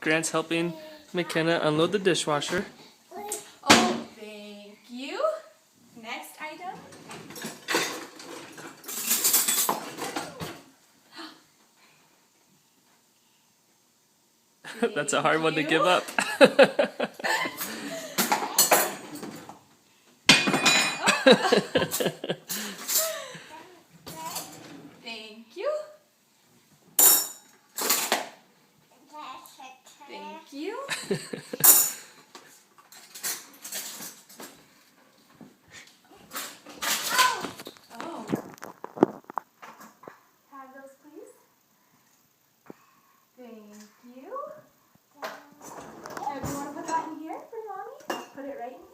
Grant's helping McKenna unload the dishwasher. Oh, thank you. Next item. That's a hard one to give up. Thank you. Thank you.